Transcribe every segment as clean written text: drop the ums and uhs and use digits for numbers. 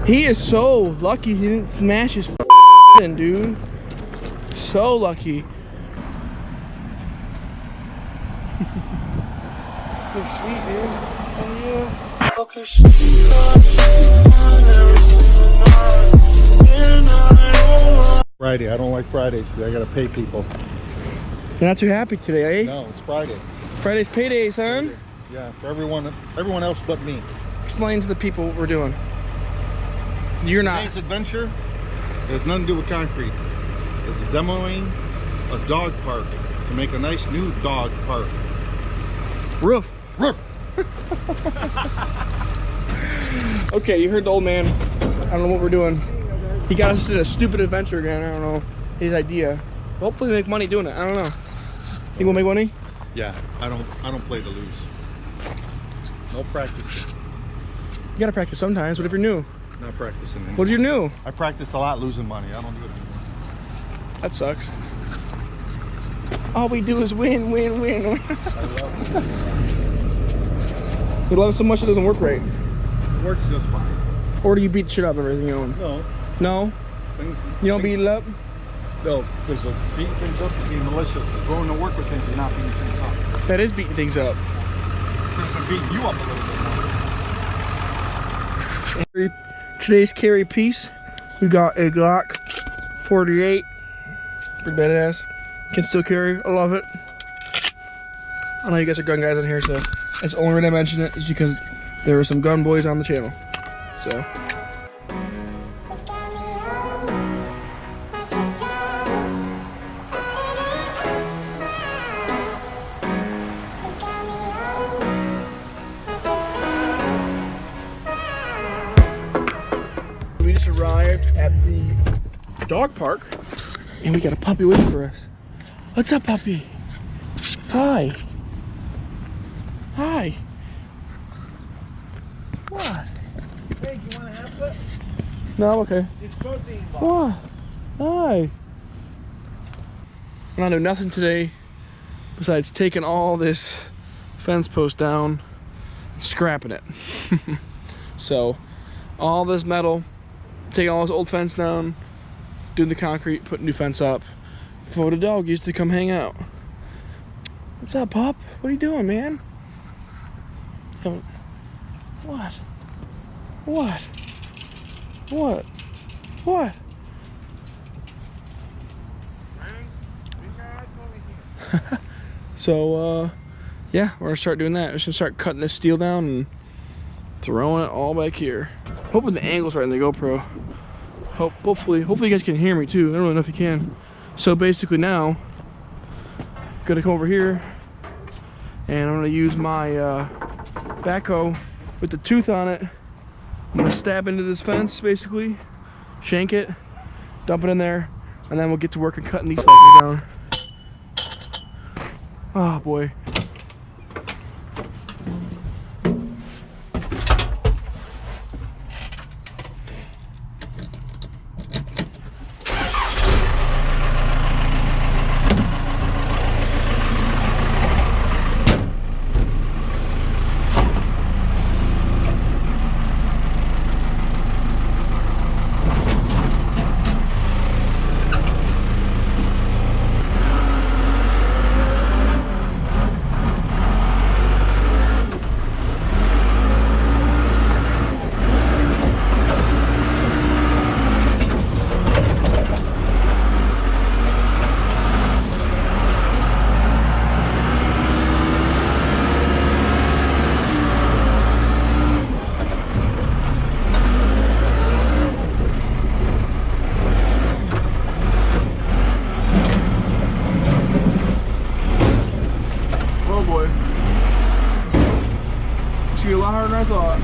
He is so lucky he didn't smash his in, dude. So lucky. Looks sweet, dude. Oh yeah. Friday. I don't like Fridays. I gotta pay people. You're not too happy today, eh? No, it's Friday. Friday's payday, son. Friday. Yeah, for everyone else but me. Explain to the people what we're doing. You're not. Today's adventure has nothing to do with concrete. It's demoing a dog park to make a nice new dog park. Roof. Roof. Okay, you heard the old man. I don't know what we're doing. He got us in a stupid adventure again. I don't know his idea. Hopefully, make money doing it. I don't know. You gonna make money? Yeah, I don't play to lose. No practice. You gotta practice sometimes. What if you're new? Not practicing anymore. What if you're new? I practice a lot losing money. I don't do it anymore. That sucks. All we do is win, win, win. I love it. We love it so much it doesn't work right. It works just fine. Or do you beat the shit up and everything you own? No. No? You don't beat it up? No, because beating things up is being malicious. But going to work with things is not beating things up. That is beating things up. I'm beating you up a little bit more. Today's carry piece, we got a Glock 48. Pretty badass. Can still carry. I love it. I know you guys are gun guys on here, so that's the only reason I mention it is because there were some gun boys on the channel. So. We just arrived at the dog park and we got a puppy waiting for us. What's up, puppy? Hi. Hi. What? Hey, do you want to have it? No, I'm okay. It's protein bar. What? Hi. I'm not doing nothing today besides taking all this fence post down, scrapping it. So, all this metal, taking all this old fence down, doing the concrete, putting new fence up for the dog used to come hang out. What's up, pup? What are you doing, man? What? What? What? What? So, yeah, we're gonna start doing that. We're just gonna start cutting this steel down and throwing it all back here. Hoping the angle's right in the GoPro. Hopefully you guys can hear me too. I don't really know if you can. So basically now, gonna come over here and I'm gonna use my backhoe with the tooth on it. I'm gonna stab into this fence basically, shank it, dump it in there, and then we'll get to work and cutting these fuckers down. Oh boy. Be a lot harder than I thought.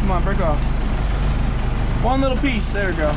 Come on, break off. One little piece, there we go.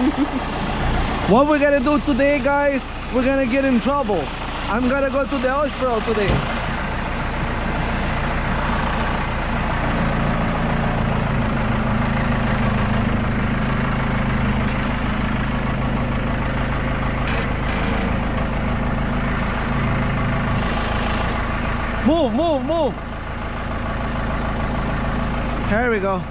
What we're gonna do today, guys, we're gonna get in trouble. I'm gonna go to the hospital today. Move, move, move. Here we go.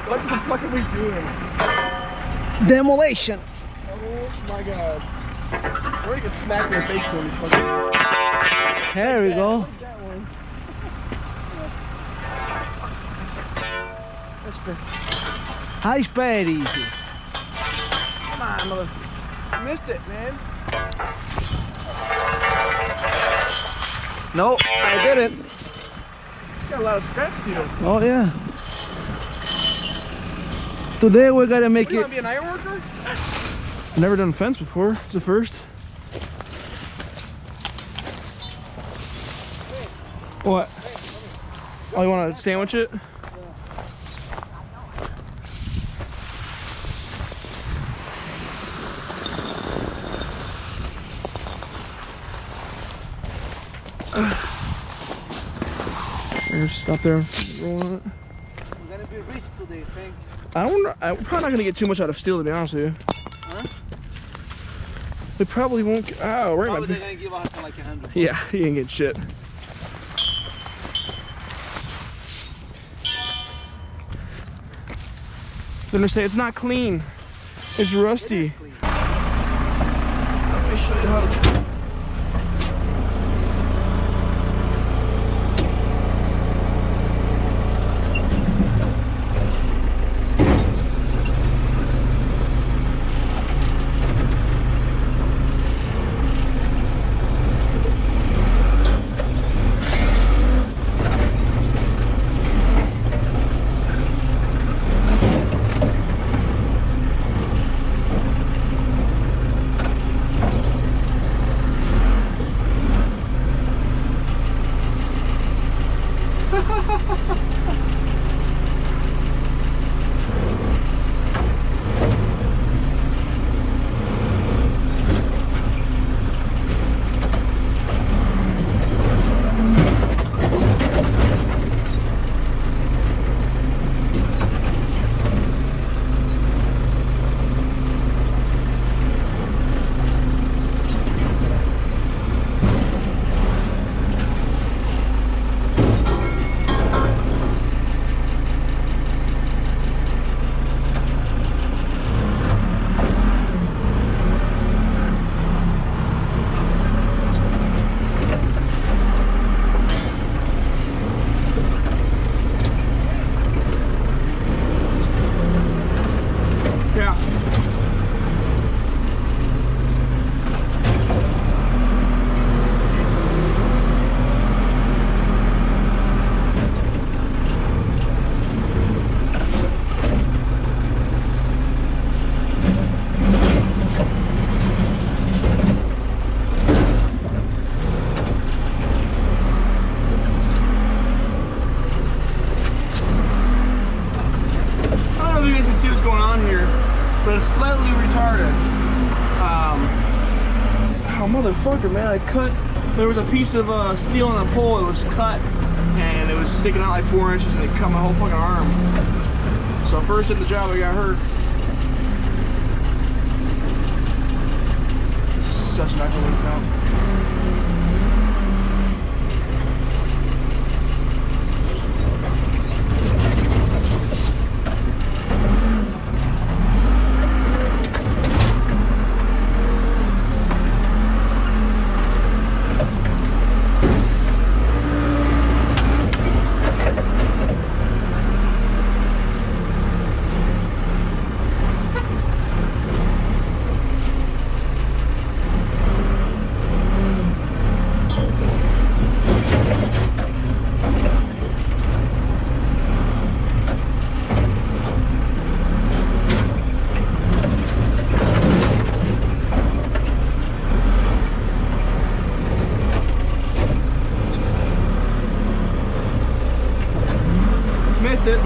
What the fuck are we doing? Demolition. Oh my god. We're gonna get smacked in the face when we fucking... There we go. Like that one. That's fair. Hi, Spidey. Come on, mother. You missed it, man. No, I didn't. Got a lot of scratch here. Oh yeah. Today we're gonna make You it. want to be an iron worker? I've never done fence before. It's the first. What? Oh, you want to sandwich it? Just stop there, rolling it. We're gonna be rich today, thanks. I'm probably not gonna get too much out of steel, to be honest with you. Huh? We probably won't. Oh, right. Probably they're gonna give us like 100. Yeah, you ain't get shit. They're gonna say it's not clean. It's rusty. Let me show you how to. But it's slightly retarded. Oh, motherfucker, man, I cut. There was a piece of steel on the pole that was cut, and it was sticking out like 4 inches, and it cut my whole fucking arm. So first at the job, I got hurt. It's such not gonna work out. Missed it.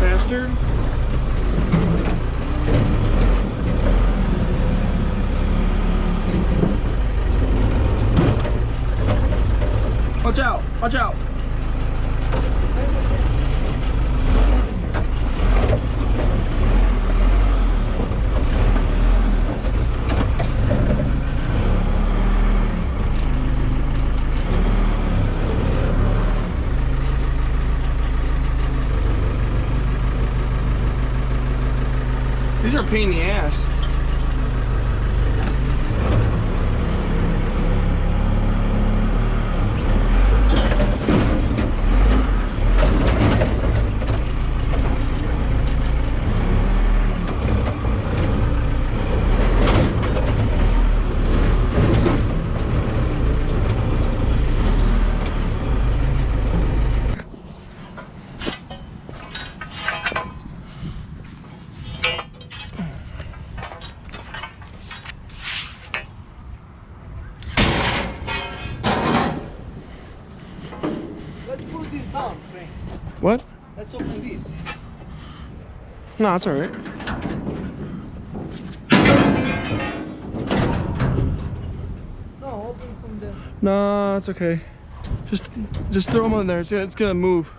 Bastard. Watch out! Watch out! These are a pain in the ass. No, it's all right. No, open from there. No, it's okay. Just throw them in there. It's gonna move.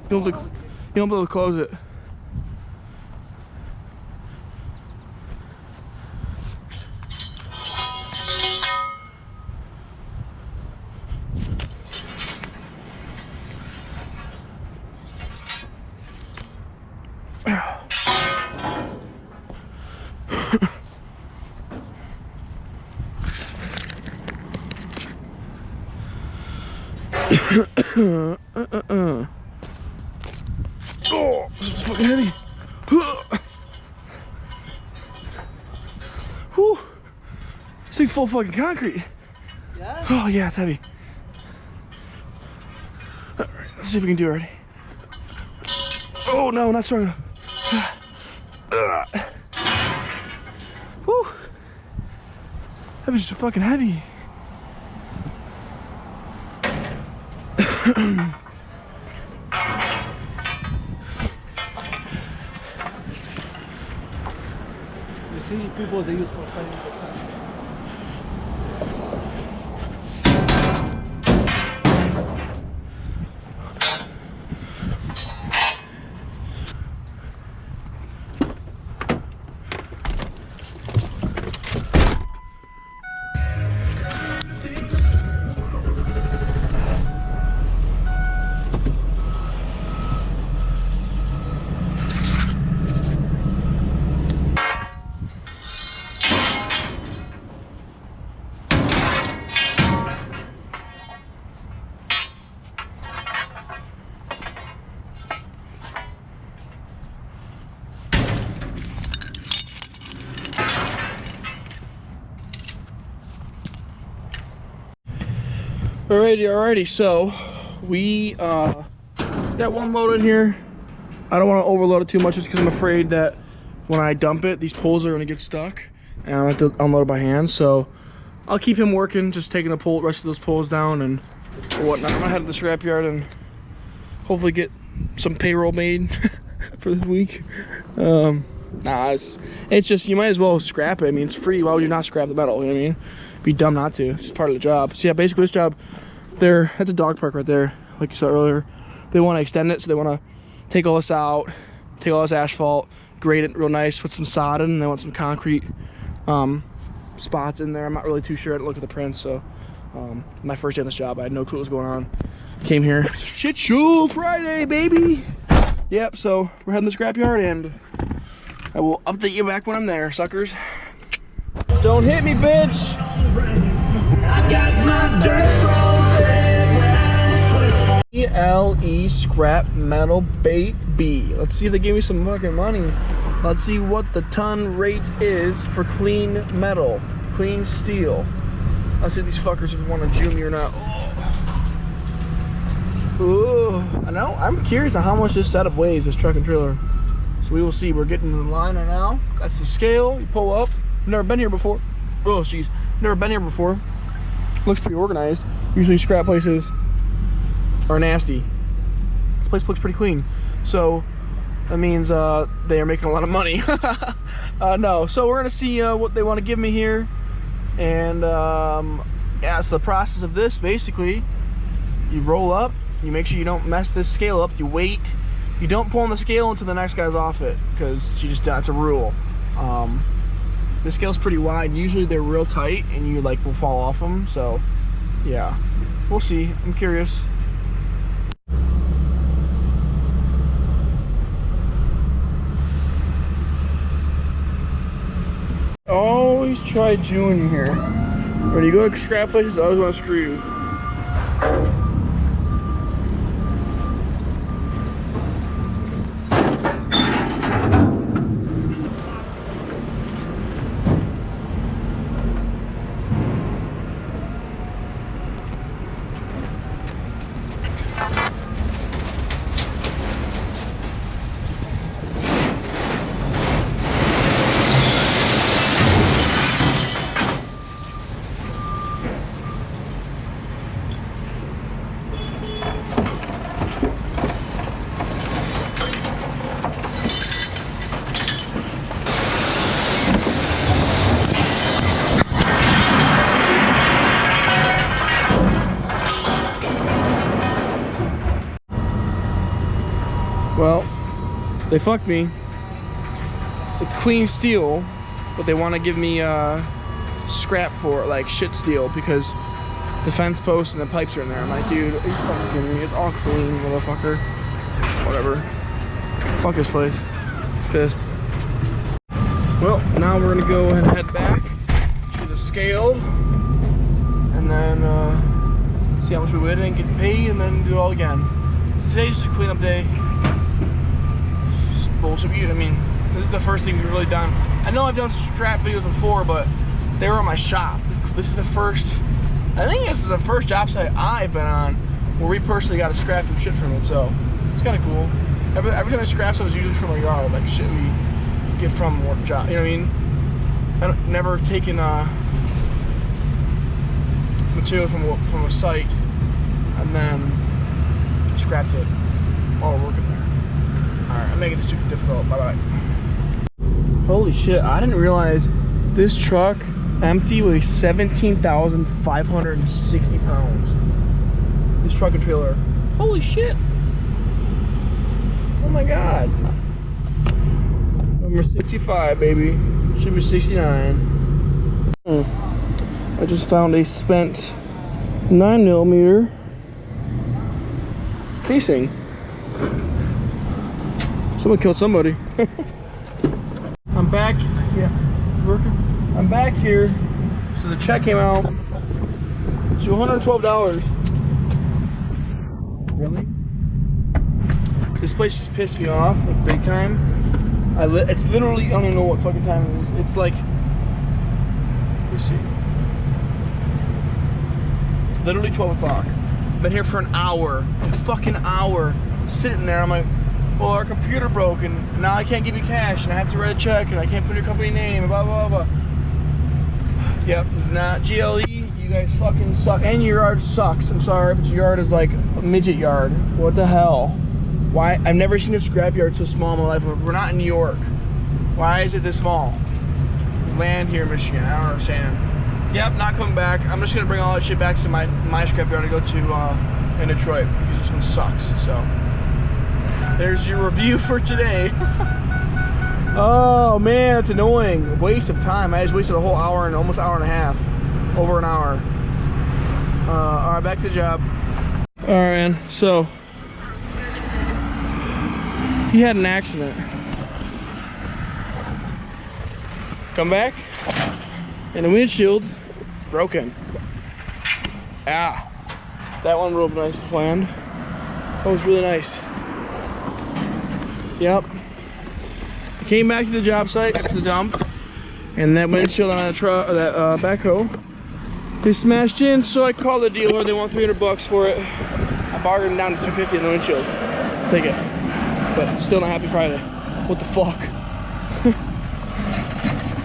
You won't be able to close it. Oh, this is fucking heavy. Whew. This thing's full of fucking concrete. Yeah? Oh yeah, it's heavy. Alright, let's see if we can do it already. Oh no, not strong enough. Whew. That was just fucking heavy. You see people they use for finding the car. Alrighty, so we got one load in here. I don't want to overload it too much just because I'm afraid that when I dump it, these poles are going to get stuck and I have to unload it by hand. So I'll keep him working, just taking the rest of those poles down and whatnot. I'm gonna head to the scrapyard and hopefully get some payroll made for this week. Nah, it's just, you might as well scrap it. I mean, it's free. Why would you not scrap the metal? You know what I mean? Be dumb not to. It's just part of the job. So yeah, basically this job, they're at the dog park right there, like you saw earlier. They want to extend it, so they want to take all this out, take all this asphalt, grade it real nice, put some sod in, and they want some concrete spots in there. I'm not really too sure. I didn't look at the prints, so my first day on this job, I had no clue what was going on. Came here, shit show Friday, baby. Yep, so we're heading to the scrapyard, and I will update you back when I'm there, suckers. Don't hit me, bitch. I got my dirt road. ELE scrap metal baby. Let's see if they give me some fucking money. Let's see what the ton rate is for clean metal, clean steel. Let's see if these fuckers want to Jew me or not. Ooh, I know. I'm curious on how much this setup weighs, this truck and trailer. So we will see. We're getting to the line right now. That's the scale. You pull up. Never been here before. Oh, jeez. Never been here before. Looks pretty organized. Usually scrap places are nasty. This place looks pretty clean. So that means they are making a lot of money. No, so we're gonna see what they want to give me here. And yeah, so the process of this, basically, you roll up, you make sure you don't mess this scale up, you wait. You don't pull on the scale until the next guy's off it, because that's a rule. The scale's pretty wide. Usually they're real tight and you like will fall off them. So yeah, we'll see. I'm curious. Always try June here. When you go to scrap places, I always want to screw you. They fucked me. It's clean steel, but they want to give me scrap for it, like shit steel, because the fence posts and the pipes are in there. I'm like, dude, are you fucking kidding me? It's all clean, motherfucker. Whatever. Fuck this place. Pissed. Well, now we're gonna go and head back to the scale, and then see how much we win and get paid, and then do it all again. Today's just a cleanup day. Just bullshit. I mean, this is the first thing we've really done. I know I've done some scrap videos before, but they were at my shop. This is the first, I think this is the first job site I've been on where we personally got to scrap some shit from it, so it's kind of cool. Every time I scrap something, it's usually from a yard, like shit we get from work job, you know what I mean? I've never taken material from a site and then scrapped it while we're working there. Alright, I'm making this super difficult. Bye bye. Holy shit, I didn't realize this truck empty weighs 17,560 pounds. This truck and trailer. Holy shit. Oh my god. Number 65, baby. Should be 69. I just found a spent 9mm casing. Someone killed somebody. I'm back. Yeah, working. I'm back here. So the check came out. $212. Really? This place just pissed me off, like big time. It's literally, I don't even know what fucking time it is. It's like, let me see. It's literally 12 o'clock. I've been here for an hour, a fucking hour, sitting there. I'm like, well, our computer broke and now I can't give you cash and I have to write a check and I can't put your company name and blah, blah, blah. Yep, not GLE, you guys fucking suck. And your yard sucks, I'm sorry, but your yard is like a midget yard. What the hell? Why? I've never seen a scrap yard so small in my life. We're not in New York. Why is it this small? Land here in Michigan, I don't understand. Yep, not coming back. I'm just gonna bring all that shit back to my scrap yard to go to in Detroit because this one sucks, so. There's your review for today. Oh man, it's annoying. Waste of time. I just wasted a whole hour and almost hour and a half. Over an hour. Alright, back to the job. Alright, man, so he had an accident. Come back, and the windshield is broken. Ah, that one real nice planned. That was really nice. Yep. I came back to the job site after the dump, and that windshield on that truck, or that backhoe, they smashed in. So I called the dealer. They want $300 for it. I bargained down to $250 in the windshield. Take it. But still not happy Friday. What the fuck?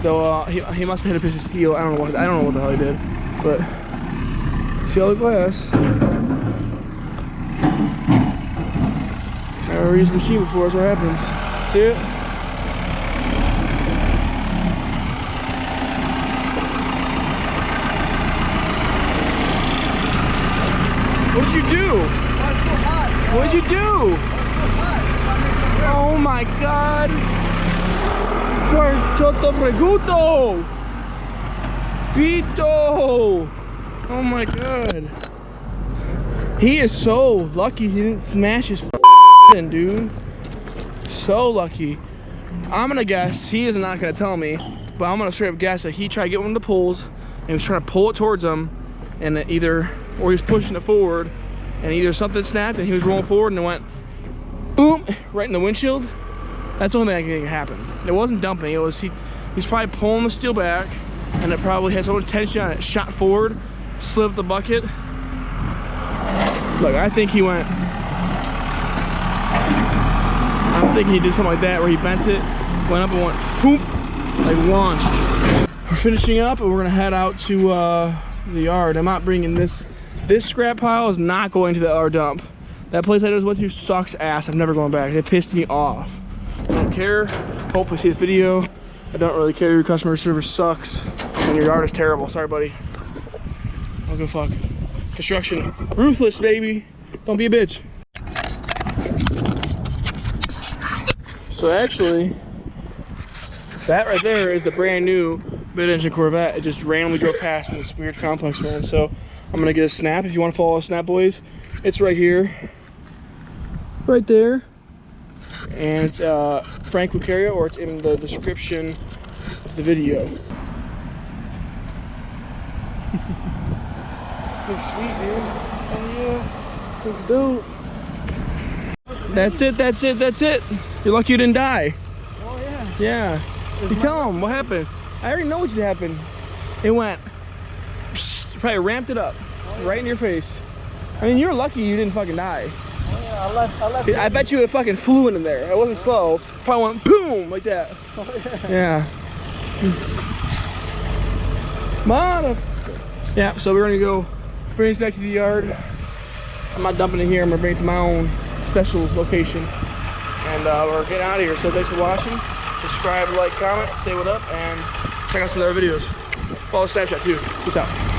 Though he must have hit a piece of steel. I don't know what the hell he did. But see all the glass. I never used the machine before. That's what happens. See it? What did you do? What did you do? Oh my god! Choto preguto! Pito! Oh my god! He is so lucky he didn't smash his in, dude. So lucky. I'm gonna guess he is not gonna tell me, but I'm gonna straight up guess that he tried to get one of the poles and he was trying to pull it towards him, and or he was pushing it forward, and either something snapped and he was rolling forward and it went boom right in the windshield. That's the only thing I think happened. It wasn't dumping. It was he's probably pulling the steel back, and it probably had so much tension on it, shot forward, slid up the bucket. Look, I think he went. I'm thinking he did something like that where he bent it, went up and went foop, like launched. We're finishing up and we're gonna head out to the yard. I'm not bringing this. This scrap pile is not going to the our dump. That place I just went to sucks ass. I'm never going back. It pissed me off. I don't care. Hopefully see this video. I don't really care. Your customer service sucks and your yard is terrible. Sorry, buddy. Don't give a fuck. Construction, ruthless, baby. Don't be a bitch. So actually, that right there is the brand new mid-engine Corvette. It just randomly drove past in this weird complex we're in. So I'm gonna get a snap. If you want to follow a snap, boys, it's right here, right there, and it's Frank Lacaria, or it's in the description of the video. Looks sweet, dude. Oh yeah, looks dope. That's it. That's it. That's it. You're lucky you didn't die. Oh yeah. Yeah. You tell him what happened. I already know what happened. It went. Psst, probably ramped it up, right in your face. I mean, you're lucky you didn't fucking die. Oh yeah, I left. I bet you it fucking flew into there. It wasn't slow. Probably went boom like that. Oh yeah. Yeah. Yeah. So we're gonna go bring this back to the yard. I'm not dumping it here. I'm gonna bring it to my own special location, and we're getting out of here. So thanks for watching. Subscribe, like, comment, say what up, and check out some of our videos. Follow Snapchat too. Peace out.